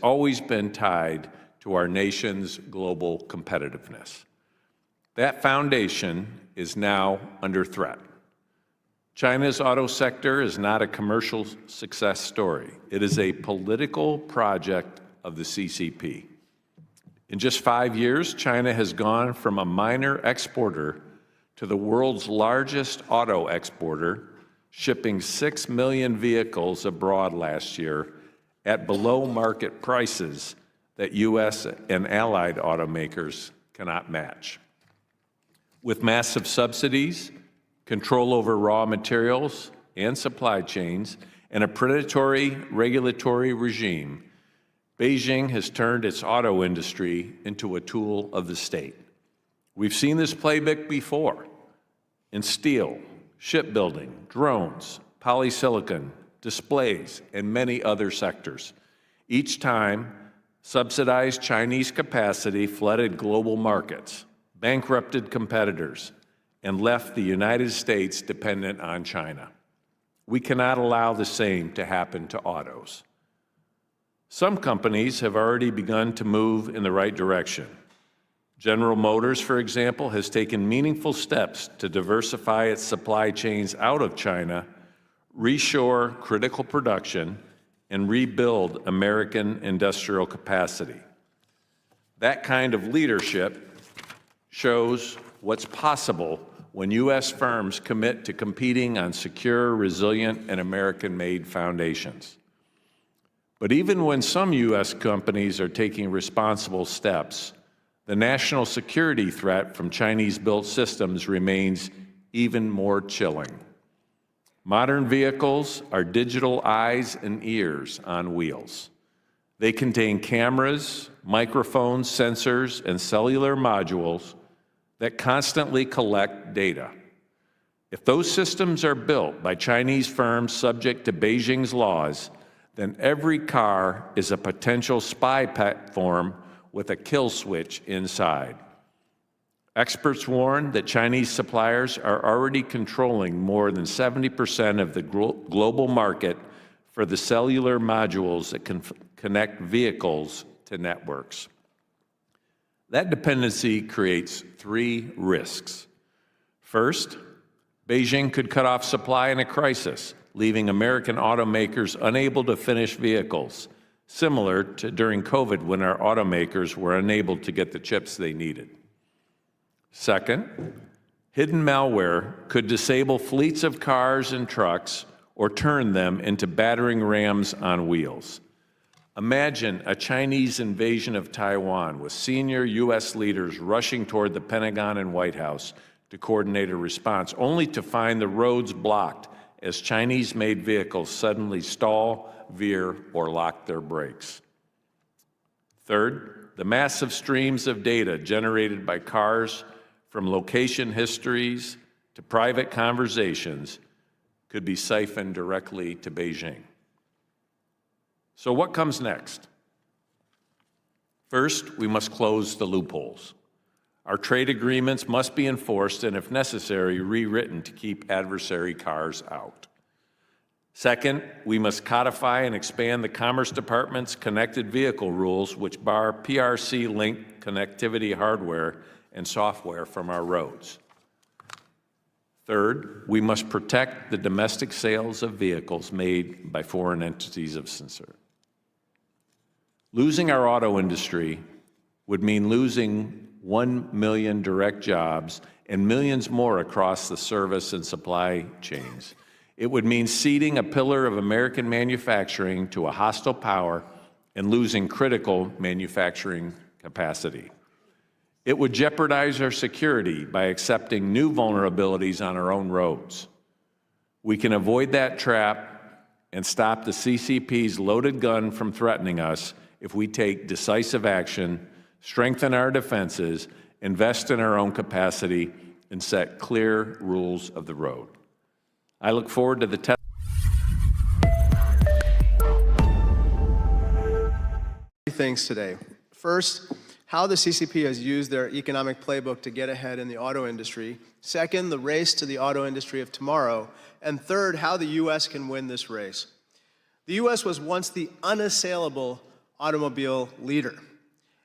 always been tied to our nation's global competitiveness. That foundation is now under threat. China's auto sector is not a commercial success story. It is a political project of the CCP. In just 5 years, China has gone from a minor exporter to the world's largest auto exporter, shipping 6 million vehicles abroad last year at below market prices that U.S. and allied automakers cannot match. With massive subsidies, control over raw materials and supply chains, and a predatory regulatory regime, Beijing has turned its auto industry into a tool of the state. We've seen this playbook before in steel, shipbuilding, drones, polysilicon, displays, and many other sectors. Each time, subsidized Chinese capacity flooded global markets, bankrupted competitors, and left the United States dependent on China. We cannot allow the same to happen to autos. Some companies have already begun to move in the right direction. General Motors, for example, has taken meaningful steps to diversify its supply chains out of China, reshore critical production, and rebuild American industrial capacity. That kind of leadership shows what's possible when U.S. firms commit to competing on secure, resilient, and American-made foundations. But even when some U.S. companies are taking responsible steps, the national security threat from Chinese-built systems remains even more chilling. Modern vehicles are digital eyes and ears on wheels. They contain cameras, microphones, sensors, and cellular modules that constantly collect data. If those systems are built by Chinese firms subject to Beijing's laws, then every car is a potential spy platform with a kill switch inside. Experts warn that Chinese suppliers are already controlling more than 70% of the global market for the cellular modules that can connect vehicles to networks. That dependency creates 3 risks. First, Beijing could cut off supply in a crisis, leaving American automakers unable to finish vehicles, similar to during COVID when our automakers were unable to get the chips they needed. Second, hidden malware could disable fleets of cars and trucks or turn them into battering rams on wheels. Imagine a Chinese invasion of Taiwan with senior U.S. leaders rushing toward the Pentagon and White House to coordinate a response, only to find the roads blocked as Chinese-made vehicles suddenly stall, veer, or lock their brakes. Third, the massive streams of data generated by cars, from location histories to private conversations, could be siphoned directly to Beijing. So what comes next? First, we must close the loopholes. Our trade agreements must be enforced and, if necessary, rewritten to keep adversary cars out. Second, we must codify and expand the Commerce Department's connected vehicle rules, which bar PRC-linked connectivity hardware and software from our roads. Third, we must protect the domestic sales of vehicles made by foreign entities of concern. Losing our auto industry would mean losing 1 million direct jobs and millions more across the service and supply chains. It would mean ceding a pillar of American manufacturing to a hostile power and losing critical manufacturing capacity. It would jeopardize our security by accepting new vulnerabilities on our own roads. We can avoid that trap and stop the CCP's loaded gun from threatening us if we take decisive action, strengthen our defenses, invest in our own capacity, and set clear rules of the road. I look forward to the test. Things today. First, how the CCP has used their economic playbook to get ahead in the auto industry. Second, the race to the auto industry of tomorrow. And third, how the U.S. can win this race. The U.S. was once the unassailable automobile leader.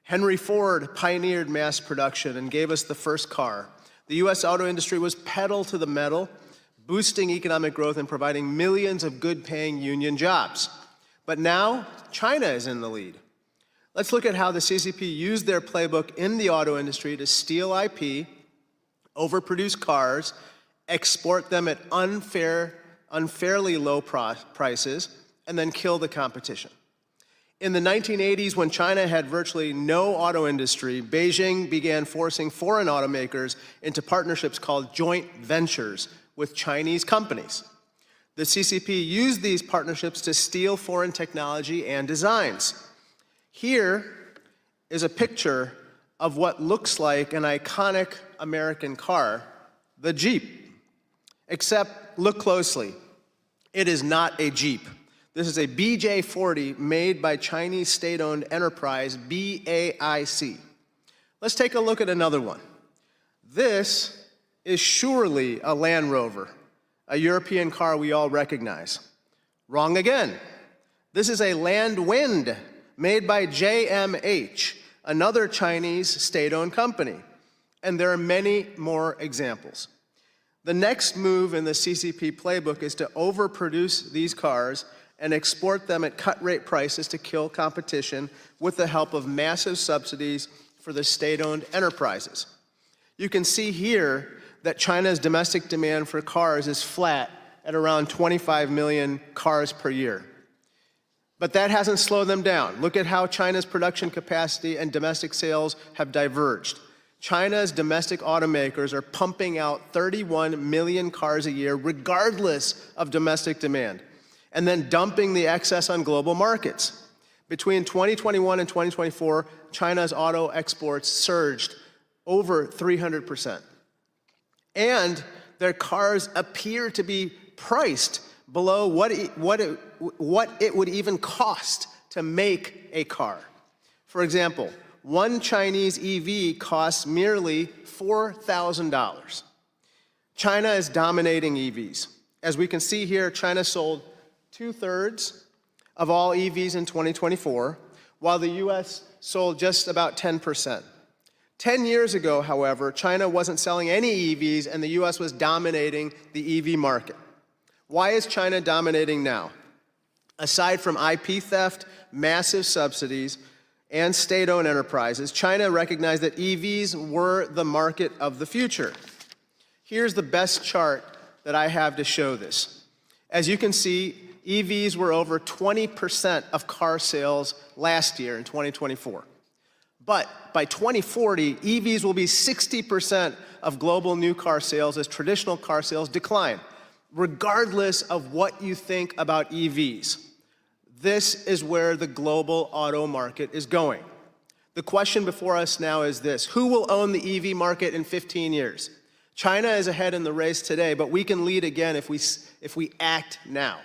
Henry Ford pioneered mass production and gave us the first car. The U.S. auto industry was pedal to the metal, boosting economic growth and providing millions of good-paying union jobs. But now, China is in the lead. Let's look at how the CCP used their playbook in the auto industry to steal IP, overproduce cars, export them at unfairly low prices, and then kill the competition. In the 1980s, when China had virtually no auto industry, Beijing began forcing foreign automakers into partnerships called joint ventures with Chinese companies. The CCP used these partnerships to steal foreign technology and designs. Here is a picture of what looks like an iconic American car, the Jeep. Except, look closely, it is not a Jeep. This is a BJ40 made by Chinese state-owned enterprise BAIC. Let's take a look at another one. This is surely a Land Rover, a European car we all recognize. Wrong again. This is a Landwind made by JMH, another Chinese state-owned company. And there are many more examples. The next move in the CCP playbook is to overproduce these cars and export them at cut-rate prices to kill competition with the help of massive subsidies for the state-owned enterprises. You can see here that China's domestic demand for cars is flat at around 25 million cars per year. But that hasn't slowed them down. Look at how China's production capacity and domestic sales have diverged. China's domestic automakers are pumping out 31 million cars a year regardless of domestic demand, and then dumping the excess on global markets. Between 2021 and 2024, China's auto exports surged over 300%. And their cars appear to be priced below what it would even cost to make a car. For example, one Chinese EV costs merely $4,000. China is dominating EVs. As we can see here, China sold 2/3 of all EVs in 2024, while the US sold just about 10%. 10 years ago, however, China wasn't selling any EVs and the US was dominating the EV market. Why is China dominating now? Aside from IP theft, massive subsidies, and state-owned enterprises, China recognized that EVs were the market of the future. Here's the best chart that I have to show this. As you can see, EVs were over 20% of car sales last year in 2024. But by 2040, EVs will be 60% of global new car sales as traditional car sales decline, regardless of what you think about EVs. This is where the global auto market is going. The question before us now is this: who will own the EV market in 15 years? China is ahead in the race today, but we can lead again if we act now.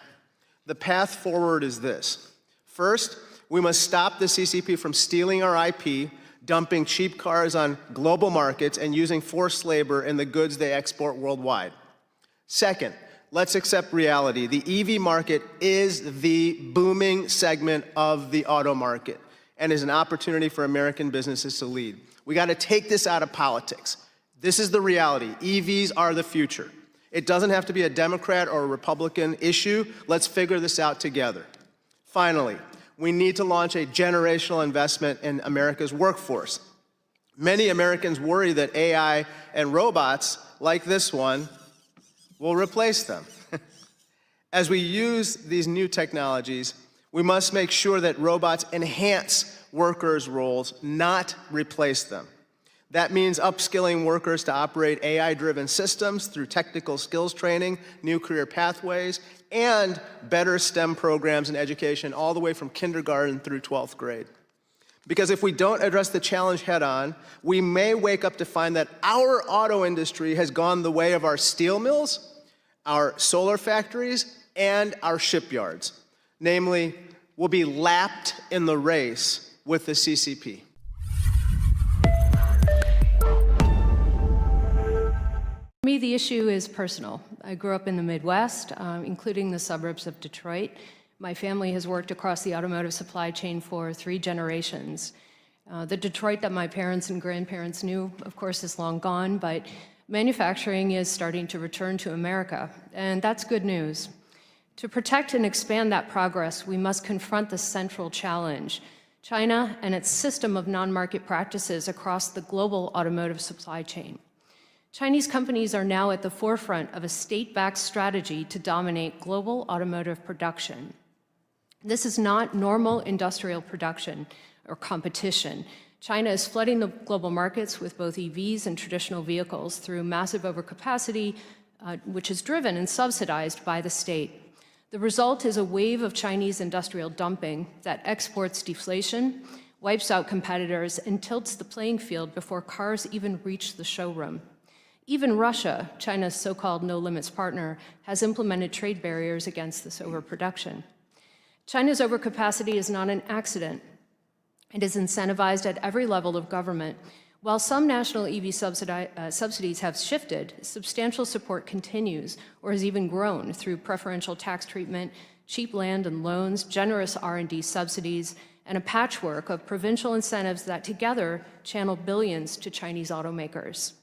The path forward is this. First, we must stop the CCP from stealing our IP, dumping cheap cars on global markets, and using forced labor in the goods they export worldwide. Second, let's accept reality. The EV market is the booming segment of the auto market and is an opportunity for American businesses to lead. We got to take this out of politics. This is the reality. EVs are the future. It doesn't have to be a Democrat or a Republican issue. Let's figure this out together. Finally, we need to launch a generational investment in America's workforce. Many Americans worry that AI and robots, like this one, will replace them. As we use these new technologies, we must make sure that robots enhance workers' roles, not replace them. That means upskilling workers to operate AI-driven systems through technical skills training, new career pathways, and better STEM programs in education all the way from kindergarten through 12th grade. Because if we don't address the challenge head-on, we may wake up to find that our auto industry has gone the way of our steel mills, our solar factories, and our shipyards. Namely, we'll be lapped in the race with the CCP. For me, the issue is personal. I grew up in the Midwest, including the suburbs of Detroit. My family has worked across the automotive supply chain for 3 generations. The Detroit that my parents and grandparents knew, of course, is long gone, but manufacturing is starting to return to America, and that's good news. To protect and expand that progress, we must confront the central challenge: China and its system of non-market practices across the global automotive supply chain. Chinese companies are now at the forefront of a state-backed strategy to dominate global automotive production. This is not normal industrial production or competition. China is flooding the global markets with both EVs and traditional vehicles through massive overcapacity, which is driven and subsidized by the state. The result is a wave of Chinese industrial dumping that exports deflation, wipes out competitors, and tilts the playing field before cars even reach the showroom. Even Russia, China's so-called no-limits partner, has implemented trade barriers against this overproduction. China's overcapacity is not an accident. It is incentivized at every level of government. While some national EV subsidies have shifted, substantial support continues or has even grown through preferential tax treatment, cheap land and loans, generous R&D subsidies, and a patchwork of provincial incentives that together channel billions to Chinese automakers.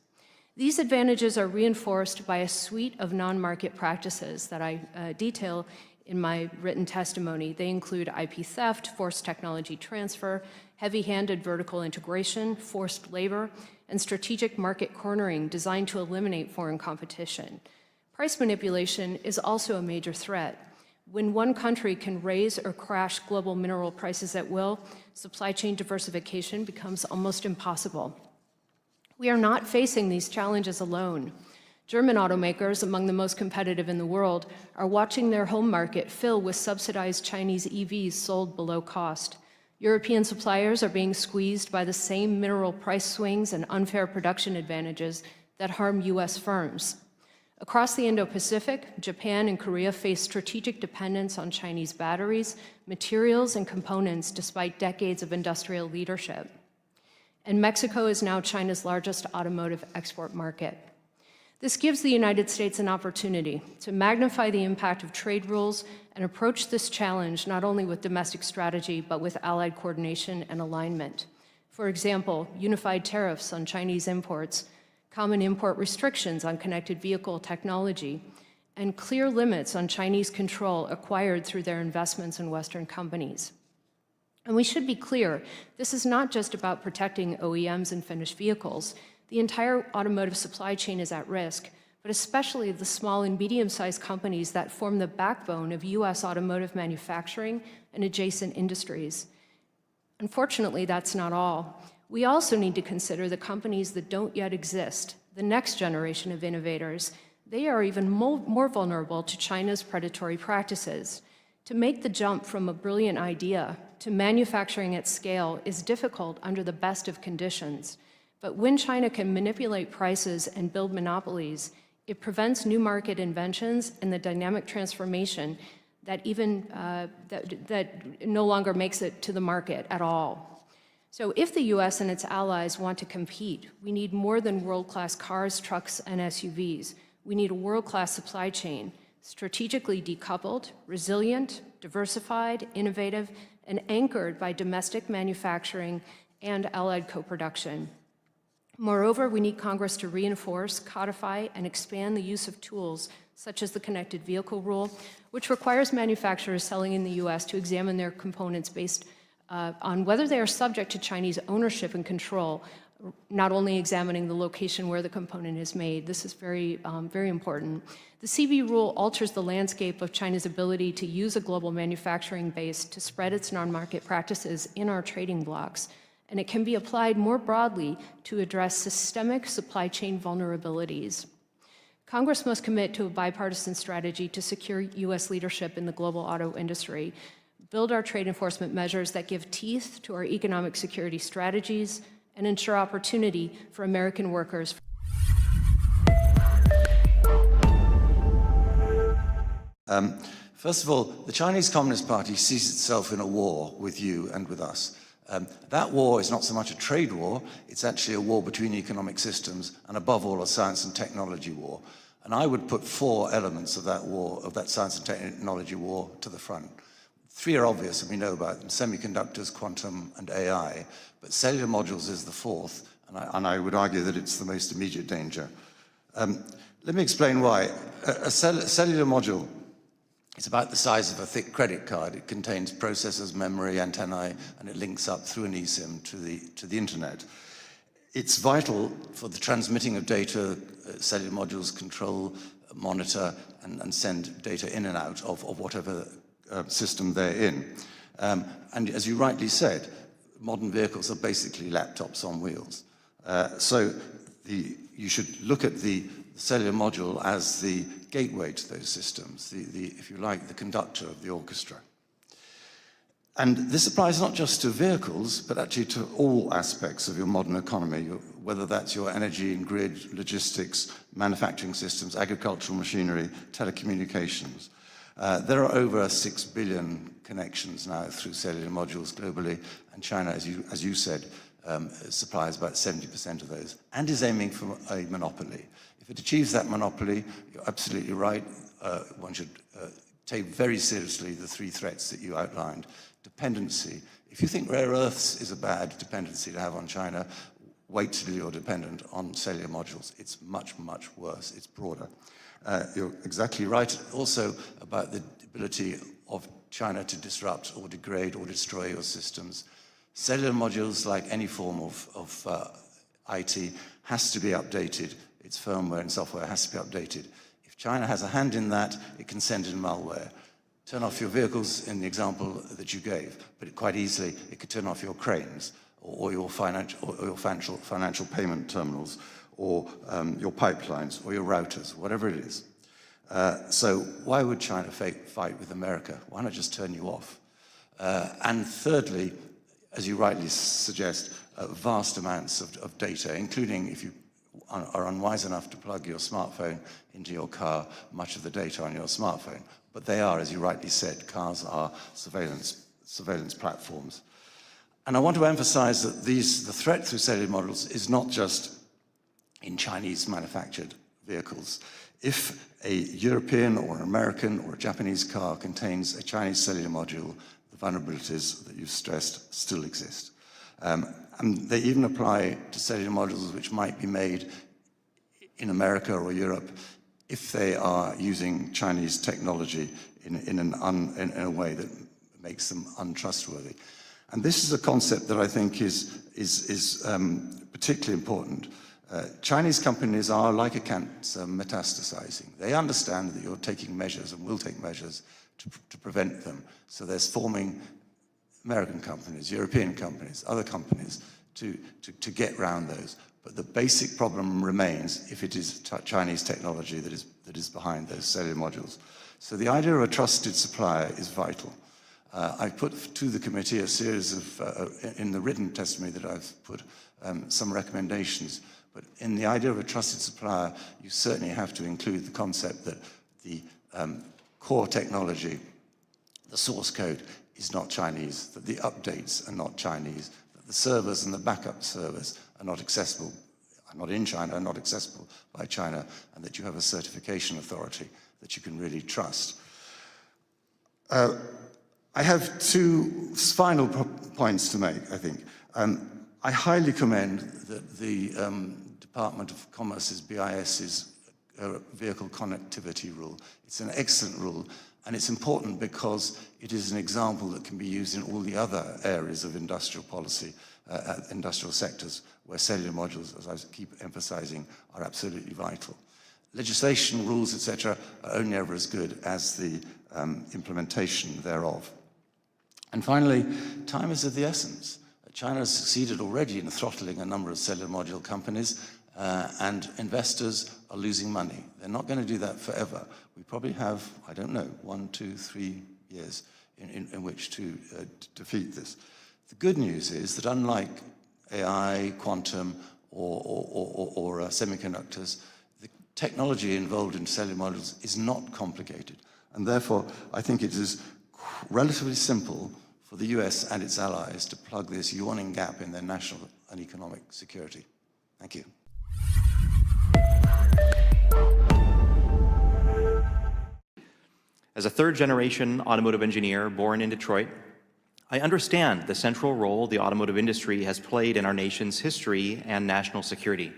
These advantages are reinforced by a suite of non-market practices that I detail in my written testimony. They include IP theft, forced technology transfer, heavy-handed vertical integration, forced labor, and strategic market cornering designed to eliminate foreign competition. Price manipulation is also a major threat. When one country can raise or crash global mineral prices at will, supply chain diversification becomes almost impossible. We are not facing these challenges alone. German automakers, among the most competitive in the world, are watching their home market fill with subsidized Chinese EVs sold below cost. European suppliers are being squeezed by the same mineral price swings and unfair production advantages that harm US firms. Across the Indo-Pacific, Japan and Korea face strategic dependence on Chinese batteries, materials, and components despite decades of industrial leadership. And Mexico is now China's largest automotive export market. This gives the United States an opportunity to magnify the impact of trade rules and approach this challenge not only with domestic strategy, but with allied coordination and alignment. For example, unified tariffs on Chinese imports, common import restrictions on connected vehicle technology, and clear limits on Chinese control acquired through their investments in Western companies. And we should be clear, this is not just about protecting OEMs and finished vehicles. The entire automotive supply chain is at risk, but especially the small and medium-sized companies that form the backbone of US automotive manufacturing and adjacent industries. Unfortunately, that's not all. We also need to consider the companies that don't yet exist, the next generation of innovators. They are even more vulnerable to China's predatory practices. To make the jump from a brilliant idea to manufacturing at scale is difficult under the best of conditions. But when China can manipulate prices and build monopolies, it prevents new market inventions and the dynamic transformation that that no longer makes it to the market at all. So if the US and its allies want to compete, we need more than world-class cars, trucks, and SUVs. We need a world-class supply chain, strategically decoupled, resilient, diversified, innovative, and anchored by domestic manufacturing and allied co-production. Moreover, we need Congress to reinforce, codify, and expand the use of tools such as the Connected Vehicle Rule, which requires manufacturers selling in the US to examine their components based on whether they are subject to Chinese ownership and control, not only examining the location where the component is made. This is very important. The CB rule alters the landscape of China's ability to use a global manufacturing base to spread its non-market practices in our trading blocs, and it can be applied more broadly to address systemic supply chain vulnerabilities. Congress must commit to a bipartisan strategy to secure US leadership in the global auto industry, build our trade enforcement measures that give teeth to our economic security strategies, and ensure opportunity for American workers. First of all, the Chinese Communist Party sees itself in a war with you and with us. That war is not so much a trade war, it's actually a war between economic systems, and above all, a science and technology war. And I would put 4 elements of that war, of that science and technology war, to the front. Three are obvious, and we know about them: semiconductors, quantum, and AI. But cellular modules is the fourth, and I would argue that it's the most immediate danger. Let me explain why. A cellular module is about the size of a thick credit card. It contains processors, memory, antennae, and it links up through an eSIM to the internet. It's vital for the transmitting of data. Cellular modules control, monitor, and send data in and out of whatever system they're in. And as you rightly said, modern vehicles are basically laptops on wheels. So you should look at the cellular module as the gateway to those systems, if you like, the conductor of the orchestra. And this applies not just to vehicles, but actually to all aspects of your modern economy, whether that's your energy and grid, logistics, manufacturing systems, agricultural machinery, telecommunications. There are over 6 billion connections now through cellular modules globally, and China, as you said, supplies about 70% of those, and is aiming for a monopoly. If it achieves that monopoly, you're absolutely right. One should take very seriously the three threats that you outlined. Dependency. If you think rare earths is a bad dependency to have on China, wait till you're dependent on cellular modules. It's much, much worse. It's broader. You're exactly right also about the ability of China to disrupt or degrade or destroy your systems. Cellular modules, like any form of IT, has to be updated. Its firmware and software has to be updated. If China has a hand in that, it can send in malware. Turn off your vehicles in the example that you gave, but quite easily it could turn off your cranes or your financial payment terminals or your pipelines or your routers, whatever it is. So why would China fight with America? Why not just turn you off? And thirdly, as you rightly suggest, vast amounts of data, including if you are unwise enough to plug your smartphone into your car, much of the data on your smartphone. But they are, as you rightly said, cars are surveillance platforms. And I want to emphasize that the threat through cellular modules is not just in Chinese manufactured vehicles. If a European or an American or a Japanese car contains a Chinese cellular module, the vulnerabilities that you've stressed still exist. And they even apply to cellular modules which might be made in America or Europe if they are using Chinese technology in a way that makes them untrustworthy. And this is a concept that I think is particularly important. Chinese companies are like a cancer metastasizing. They understand that you're taking measures and will take measures to prevent them. So they're forming American companies, European companies, other companies to get around those. But the basic problem remains if it is Chinese technology that is behind those cellular modules. So the idea of a trusted supplier is vital. I put to the committee a series of, in the written testimony that I've put, some recommendations. But in the idea of a trusted supplier, you certainly have to include the concept that the core technology, the source code, is not Chinese, that the updates are not Chinese, that the servers and the backup servers are not accessible, are not in China, are not accessible by China, and that you have a certification authority that you can really trust. I have two final points to make, I think. I highly commend that the Department of Commerce's BIS's vehicle connectivity rule. It's an excellent rule, and it's important because it is an example that can be used in all the other areas of industrial policy, industrial sectors, where cellular modules, as I keep emphasizing, are absolutely vital. Legislation, rules, etc., are only ever as good as the implementation thereof. And finally, time is of the essence. China has succeeded already in throttling a number of cellular module companies, and investors are losing money. They're not going to do that forever. We probably have, I don't know, 1, 2, 3 years in which to defeat this. The good news is that unlike AI, quantum, or semiconductors, the technology involved in cellular modules is not complicated. And therefore, I think it is relatively simple for the US and its allies to plug this yawning gap in their national and economic security. Thank you. As a third-generation automotive engineer born in Detroit, I understand the central role the automotive industry has played in our nation's history and national security.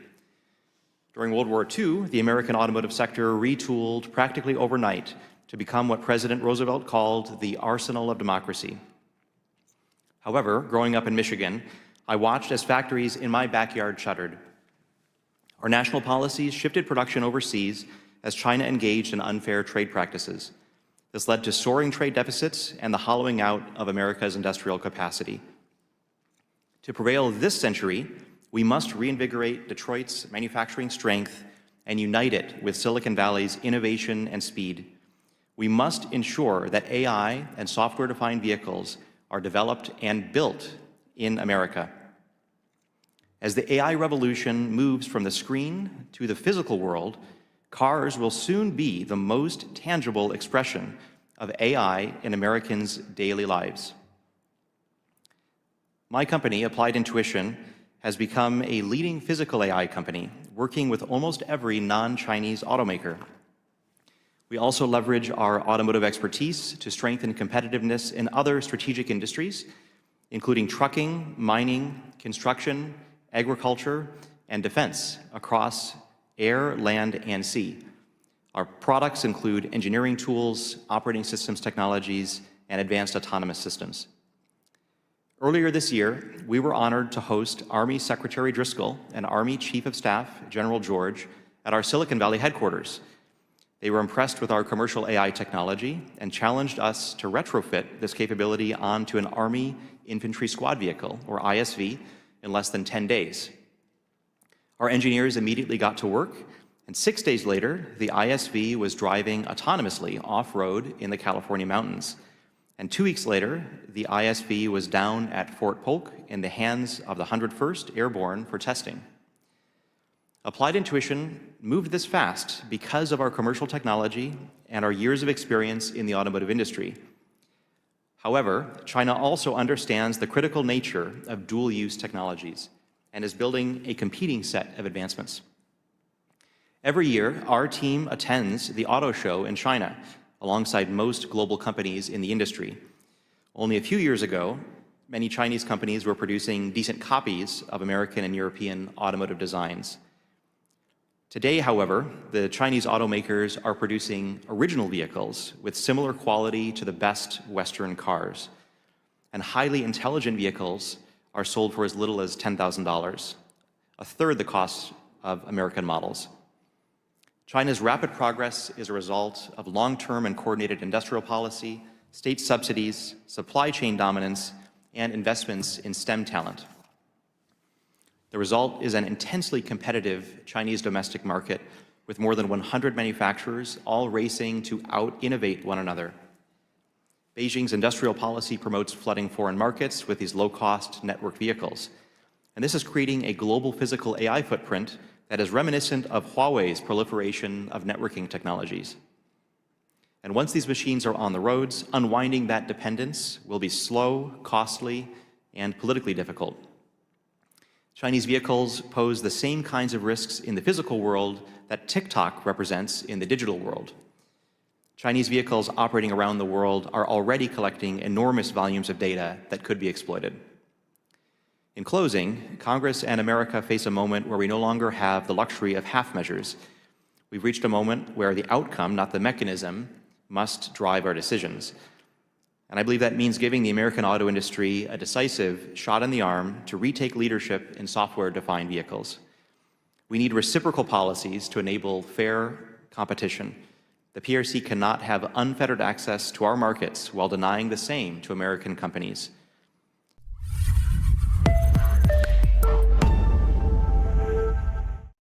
During World War II, the American automotive sector retooled practically overnight to become what President Roosevelt called the arsenal of democracy. However, growing up in Michigan, I watched as factories in my backyard shuttered. Our national policies shifted production overseas as China engaged in unfair trade practices. This led to soaring trade deficits and the hollowing out of America's industrial capacity. To prevail this century, we must reinvigorate Detroit's manufacturing strength and unite it with Silicon Valley's innovation and speed. We must ensure that AI and software-defined vehicles are developed and built in America. As the AI revolution moves from the screen to the physical world, cars will soon be the most tangible expression of AI in Americans' daily lives. My company, Applied Intuition, has become a leading physical AI company, working with almost every non-Chinese automaker. We also leverage our automotive expertise to strengthen competitiveness in other strategic industries, including trucking, mining, construction, agriculture, and defense across air, land, and sea. Our products include engineering tools, operating systems technologies, and advanced autonomous systems. Earlier this year, we were honored to host Army Secretary Driscoll and Army Chief of Staff General George at our Silicon Valley headquarters. They were impressed with our commercial AI technology and challenged us to retrofit this capability onto an Army Infantry Squad Vehicle, or ISV, in less than 10 days. Our engineers immediately got to work, and 6 days later, the ISV was driving autonomously off-road in the California mountains. And 2 weeks later, the ISV was down at Fort Polk in the hands of the 101st Airborne for testing. Applied Intuition moved this fast because of our commercial technology and our years of experience in the automotive industry. However, China also understands the critical nature of dual-use technologies and is building a competing set of advancements. Every year, our team attends the auto show in China, alongside most global companies in the industry. Only a few years ago, many Chinese companies were producing decent copies of American and European automotive designs. Today, however, the Chinese automakers are producing original vehicles with similar quality to the best Western cars. And highly intelligent vehicles are sold for as little as $10,000, a third the cost of American models. China's rapid progress is a result of long-term and coordinated industrial policy, state subsidies, supply chain dominance, and investments in STEM talent. The result is an intensely competitive Chinese domestic market with more than 100 manufacturers all racing to out-innovate one another. Beijing's industrial policy promotes flooding foreign markets with these low-cost network vehicles. And this is creating a global physical AI footprint that is reminiscent of Huawei's proliferation of networking technologies. And once these machines are on the roads, unwinding that dependence will be slow, costly, and politically difficult. Chinese vehicles pose the same kinds of risks in the physical world that TikTok represents in the digital world. Chinese vehicles operating around the world are already collecting enormous volumes of data that could be exploited. In closing, Congress and America face a moment where we no longer have the luxury of half measures. We've reached a moment where the outcome, not the mechanism, must drive our decisions. And I believe that means giving the American auto industry a decisive shot in the arm to retake leadership in software-defined vehicles. We need reciprocal policies to enable fair competition. The PRC cannot have unfettered access to our markets while denying the same to American companies.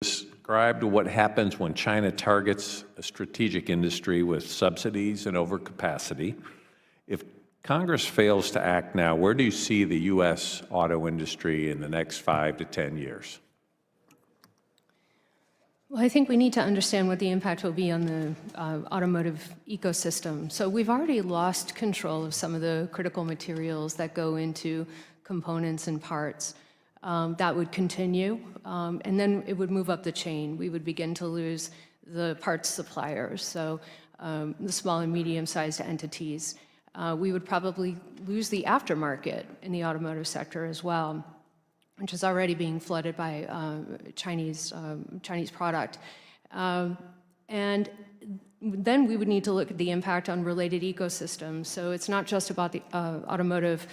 Describe what happens when China targets a strategic industry with subsidies and overcapacity. If Congress fails to act now, where do you see the U.S. auto industry in the next 5 to 10 years? Well, I think we need to understand what the impact will be on the automotive ecosystem. So we've already lost control of some of the critical materials that go into components and parts. That would continue, and then it would move up the chain. We would begin to lose the parts suppliers. So the small and medium-sized entities. We would probably lose the aftermarket in the automotive sector as well, which is already being flooded by Chinese product. And then we would need to look at the impact on related ecosystems. So it's not just about the automotive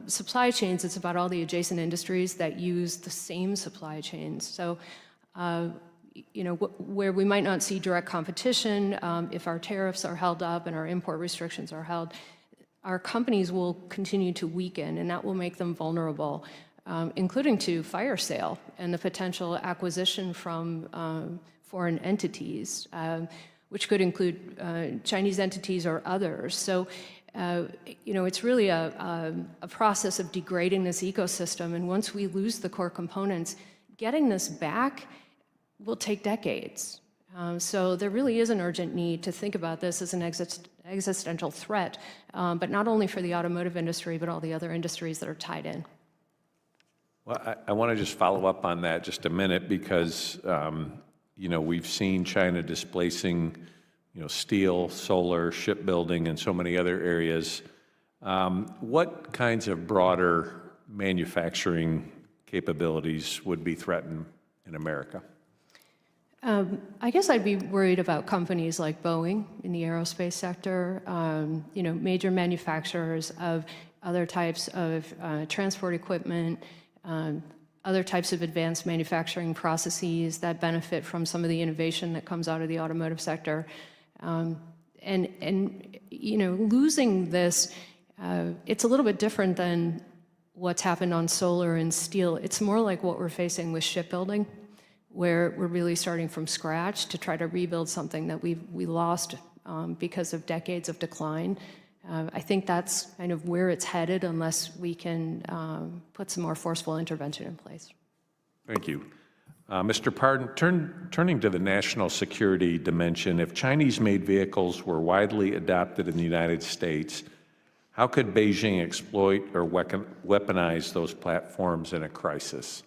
supply chains, it's about all the adjacent industries that use the same supply chains. So, you know, where we might not see direct competition, if our tariffs are held up and our import restrictions are held, our companies will continue to weaken, and that will make them vulnerable, including to fire sale and the potential acquisition from foreign entities, which could include Chinese entities or others. So, you know, it's really a process of degrading this ecosystem, and once we lose the core components, getting this back will take decades. So there really is an urgent need to think about this as an existential threat, but not only for the automotive industry, but all the other industries that are tied in. Well, I want to just follow up on that just a minute because, you know, we've seen China displacing, you know, steel, solar, shipbuilding, and so many other areas. What kinds of broader manufacturing capabilities would be threatened in America? I guess I'd be worried about companies like Boeing in the aerospace sector, you know, major manufacturers of other types of transport equipment, other types of advanced manufacturing processes that benefit from some of the innovation that comes out of the automotive sector. And you know, losing this, it's a little bit different than what's happened on solar and steel. It's more like what we're facing with shipbuilding, where we're really starting from scratch to try to rebuild something that we lost because of decades of decline. I think that's kind of where it's headed unless we can put some more forceful intervention in place. Thank you. Mr. Pardon, turning to the national security dimension, if Chinese-made vehicles were widely adopted in the United States, how could Beijing exploit or weaponize those platforms in a crisis?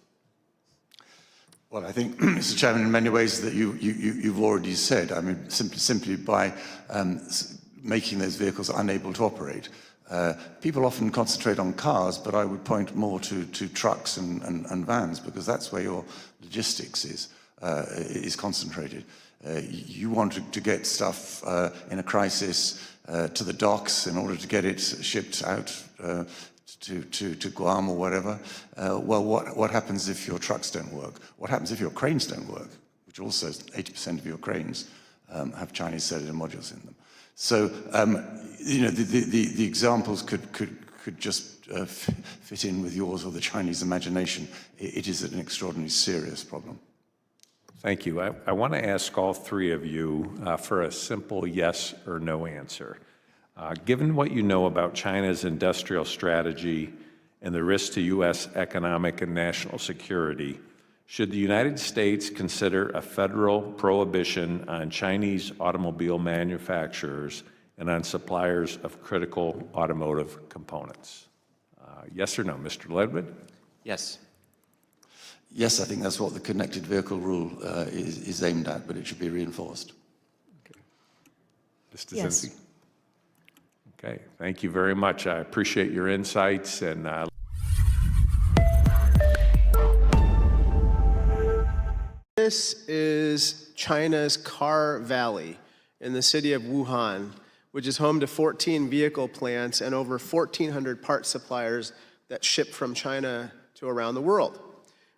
Well, I think, Mr. Chairman, in many ways that you've already said. I mean, simply by making those vehicles unable to operate. People often concentrate on cars, but I would point more to trucks and vans, because that's where your logistics is concentrated. You want to get stuff in a crisis to the docks in order to get it shipped out to Guam or whatever. Well, what happens if your trucks don't work? What happens if your cranes don't work? Which also 80% of your cranes have Chinese cellular modules in them. So, you know, the examples could just fit in with yours or the Chinese imagination. It is an extraordinarily serious problem. Thank you. I want to ask all three of you for a simple yes or no answer. Given what you know about China's industrial strategy and the risk to U.S. economic and national security, should the United States consider a federal prohibition on Chinese automobile manufacturers and on suppliers of critical automotive components? Yes or no? Mr. Ledwood? Yes. Yes, I think that's what the connected vehicle rule is aimed at, but it should be reinforced. Okay. Ms. Yes. Dzinski? Okay, thank you very much. I appreciate your insights and This is China's Car Valley in the city of Wuhan, which is home to 14 vehicle plants and over 1,400 part suppliers that ship from China to around the world.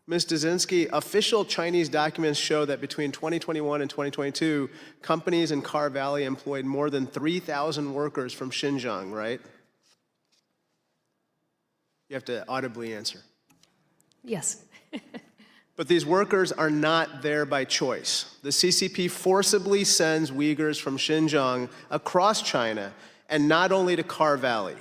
Ms. Dzinski, official Chinese documents show that between 2021 and 2022, companies in Car Valley employed more than 3,000 workers from Xinjiang, right? You have to audibly answer. Yes. But these workers are not there by choice. The CCP forcibly sends Uyghurs from Xinjiang across China, and not only to Car Valley.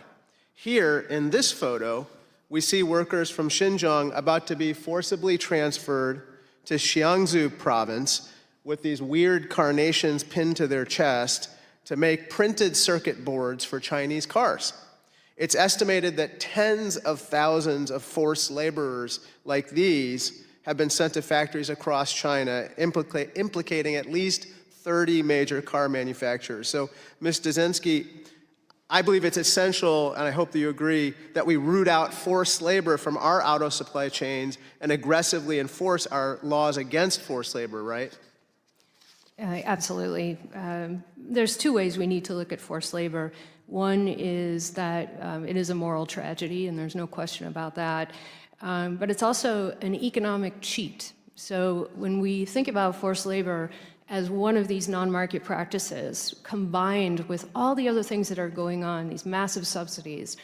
Here, in this photo, we see workers from Xinjiang about to be forcibly transferred to Jiangsu province with these weird carnations pinned to their chest to make printed circuit boards for Chinese cars. It's estimated that tens of thousands of forced laborers like these have been sent to factories across China, implicating at least 30 major car manufacturers. So, Ms. Dzezinski, I believe it's essential, and I hope that you agree, that we root out forced labor from our auto supply chains and aggressively enforce our laws against forced labor, right? Absolutely. There's two ways we need to look at forced labor. One is that it is a moral tragedy, and there's no question about that. But it's also an economic cheat. So when we think about forced labor as one of these non-market practices, combined with all the other things that are going on, these massive subsidies,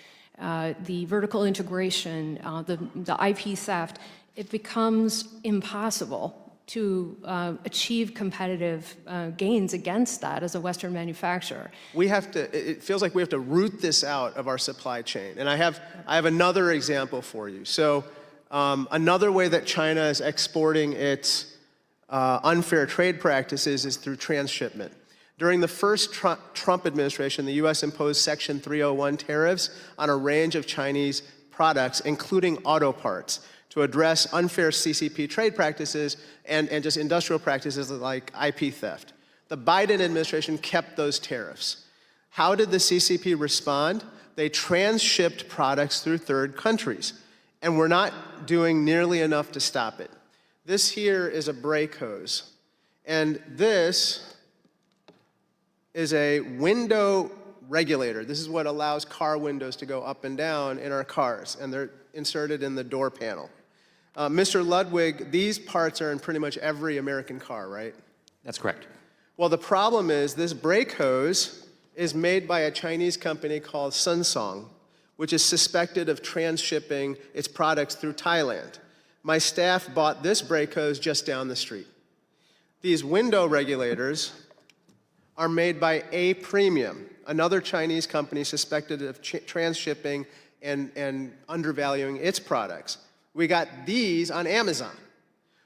the vertical integration, the IP theft, it becomes impossible to achieve competitive gains against that as a Western manufacturer. We have to, it feels like we have to root this out of our supply chain. And I have another example for you. So another way that China is exporting its unfair trade practices is through transshipment. During the first Trump administration, the U.S. imposed Section 301 tariffs on a range of Chinese products, including auto parts, to address unfair CCP trade practices and just industrial practices like IP theft. The Biden administration kept those tariffs. How did the CCP respond? They transshipped products through third countries, and we're not doing nearly enough to stop it. This here is a brake hose, and this is a window regulator. This is what allows car windows to go up and down in our cars, and they're inserted in the door panel. Mr. Ludwig, these parts are in pretty much every American car, right? That's correct. Well, the problem is this brake hose is made by a Chinese company called Sunsong, which is suspected of transshipping its products through Thailand. My staff bought this brake hose just down the street. These window regulators are made by A Premium, another Chinese company suspected of transshipping and undervaluing its products. We got these on Amazon.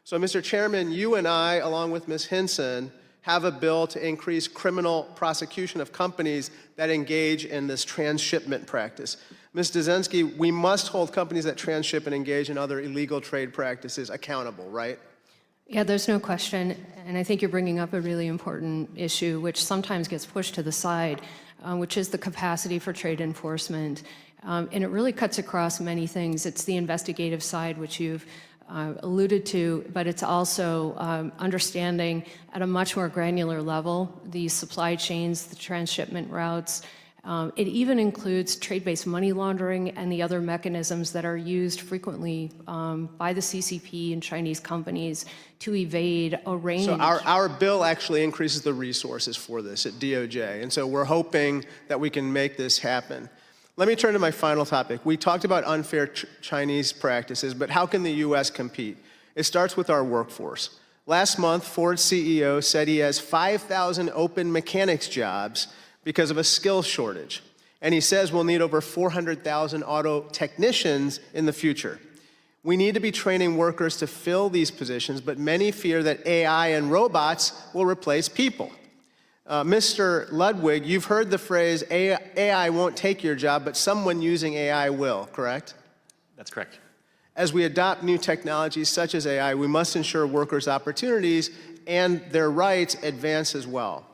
So, Mr. Chairman, you and I, along with Ms. Hinson, have a bill to increase criminal prosecution of companies that engage in this transshipment practice. Ms. Dzezinski, we must hold companies that transship and engage in other illegal trade practices accountable, right? Yeah, there's no question. And I think you're bringing up a really important issue, which sometimes gets pushed to the side, which is the capacity for trade enforcement. And it really cuts across many things. It's the investigative side, which you've alluded to, but it's also understanding at a much more granular level the supply chains, the transshipment routes. It even includes trade-based money laundering and the other mechanisms that are used frequently by the CCP and Chinese companies to evade a range. So our bill actually increases the resources for this at DOJ, and so we're hoping that we can make this happen. Let me turn to my final topic. We talked about unfair Chinese practices, but how can the U.S. compete? It starts with our workforce. Last month, Ford's CEO said he has 5,000 open mechanics jobs because of a skills shortage. And he says we'll need over 400,000 auto technicians in the future. We need to be training workers to fill these positions, but many fear that AI and robots will replace people. Mr. Ludwig, you've heard the phrase, AI won't take your job, but someone using AI will, correct? That's correct. As we adopt new technologies such as AI, we must ensure workers' opportunities and their rights advance as well.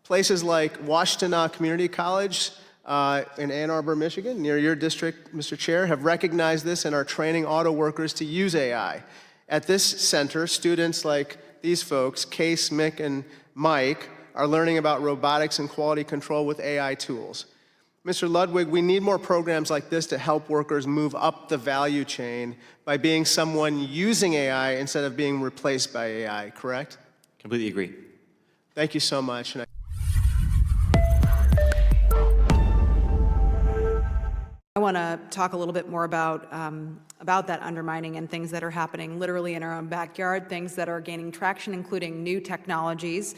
Places like Washtenaw Community College in Ann Arbor, Michigan, near your district, Mr. Chair, have recognized this and are training auto workers to use AI. At this center, students like these folks, Case, Mick, and Mike, are learning about robotics and quality control with AI tools. Mr. Ludwig, we need more programs like this to help workers move up the value chain by being someone using AI instead of being replaced by AI, correct? Completely agree. Thank you so much. I want to talk a little bit more about that undermining and things that are happening literally in our own backyard, things that are gaining traction, including new technologies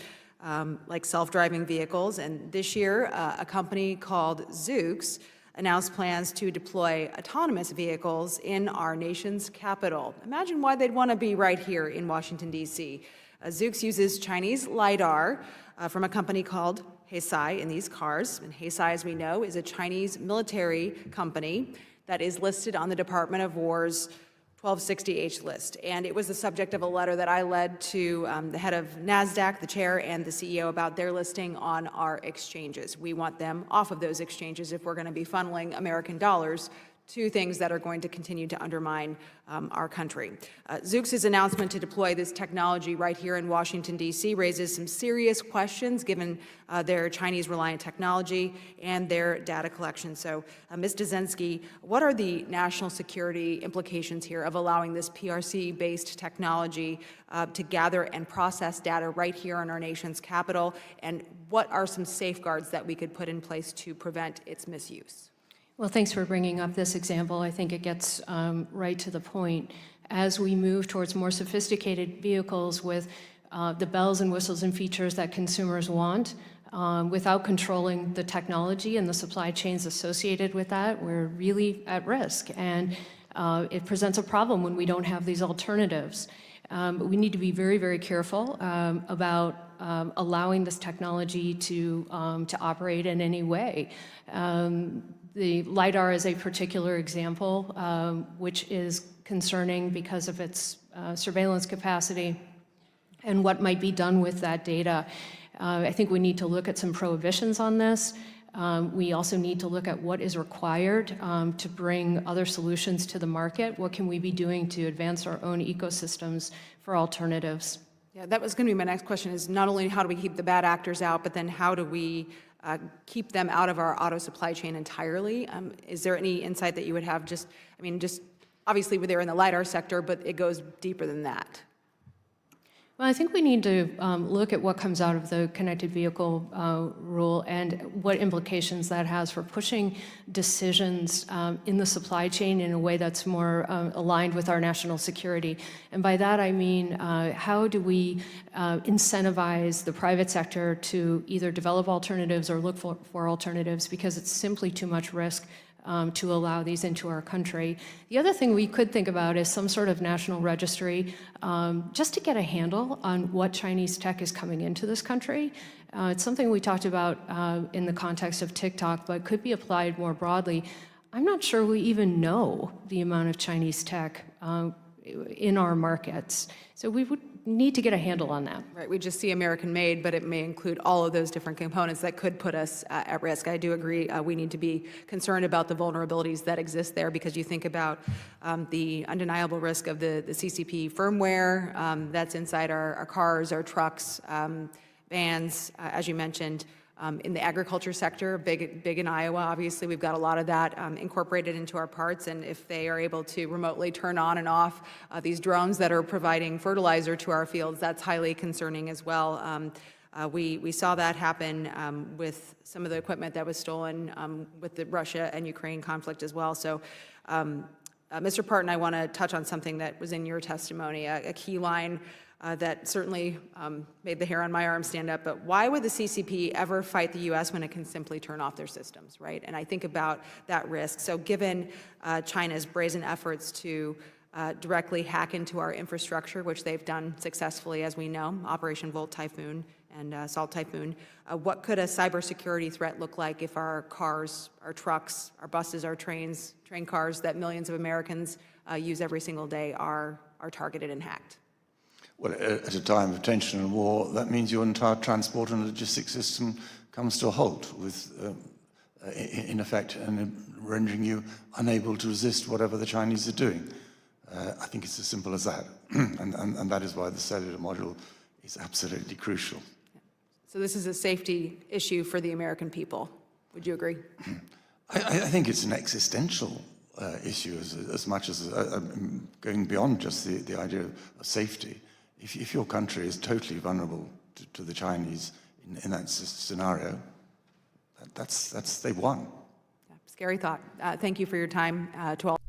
like self-driving vehicles. And this year, a company called Zoox announced plans to deploy autonomous vehicles in our nation's capital. Imagine why they'd want to be right here in Washington, D.C. Zoox uses Chinese LiDAR from a company called Heisai in these cars. And Heisai, as we know, is a Chinese military company that is listed on the Department of War's 1260H list. And it was the subject of a letter that I led to the head of NASDAQ, the chair, and the CEO about their listing on our exchanges. We want them off of those exchanges if we're going to be funneling American dollars to things that are going to continue to undermine our country. Zoox's announcement to deploy this technology right here in Washington, D.C. raises some serious questions given their Chinese-reliant technology and their data collection. So, Ms. Dzenski, what are the national security implications here of allowing this PRC-based technology to gather and process data right here in our nation's capital, and what are some safeguards that we could put in place to prevent its misuse? Well, thanks for bringing up this example. I think it gets right to the point. As we move towards more sophisticated vehicles with the bells and whistles and features that consumers want, without controlling the technology and the supply chains associated with that, we're really at risk. And it presents a problem when we don't have these alternatives. We need to be very, very careful about allowing this technology to operate in any way. The LiDAR is a particular example, which is concerning because of its surveillance capacity and what might be done with that data. I think we need to look at some prohibitions on this. We also need to look at what is required to bring other solutions to the market. What can we be doing to advance our own ecosystems for alternatives? Yeah, that was going to be my next question, is not only how do we keep the bad actors out, but then how do we keep them out of our auto supply chain entirely? Is there any insight that you would have? Just obviously they're in the LiDAR sector, but it goes deeper than that. Well, I think we need to look at what comes out of the connected vehicle rule and what implications that has for pushing decisions in the supply chain in a way that's more aligned with our national security. And by that I mean, how do we incentivize the private sector to either develop alternatives or look for alternatives, because it's simply too much risk to allow these into our country. The other thing we could think about is some sort of national registry, just to get a handle on what Chinese tech is coming into this country. It's something we talked about in the context of TikTok, but could be applied more broadly. I'm not sure we even know the amount of Chinese tech in our markets. So we would need to get a handle on that. Right, we just see American made, but it may include all of those different components that could put us at risk. I do agree we need to be concerned about the vulnerabilities that exist there, because you think about the undeniable risk of the CCP firmware that's inside our cars, our trucks, vans, as you mentioned. In the agriculture sector, big in Iowa, obviously, we've got a lot of that incorporated into our parts, and if they are able to remotely turn on and off these drones that are providing fertilizer to our fields, that's highly concerning as well. We saw that happen with some of the equipment that was stolen with the Russia and Ukraine conflict as well. So, Mr. Parton, I want to touch on something that was in your testimony, a key line that certainly made the hair on my arm stand up. But why would the CCP ever fight the U.S. when it can simply turn off their systems, right? And I think about that risk. So given China's brazen efforts to directly hack into our infrastructure, which they've done successfully, as we know, Operation Volt Typhoon and Salt Typhoon, what could a cybersecurity threat look like if our cars, our trucks, our buses, our train cars that millions of Americans use every single day are targeted and hacked? Well, at a time of tension and war, that means your entire transport and logistics system comes to a halt, with, in effect, and rendering you unable to resist whatever the Chinese are doing. I think it's as simple as that, and that is why the cellular module is absolutely crucial. So this is a safety issue for the American people. Would you agree? I think it's an existential issue as much as going beyond just the idea of safety. If your country is totally vulnerable to the Chinese in that scenario, they've won. Scary thought. Thank you for your time to all.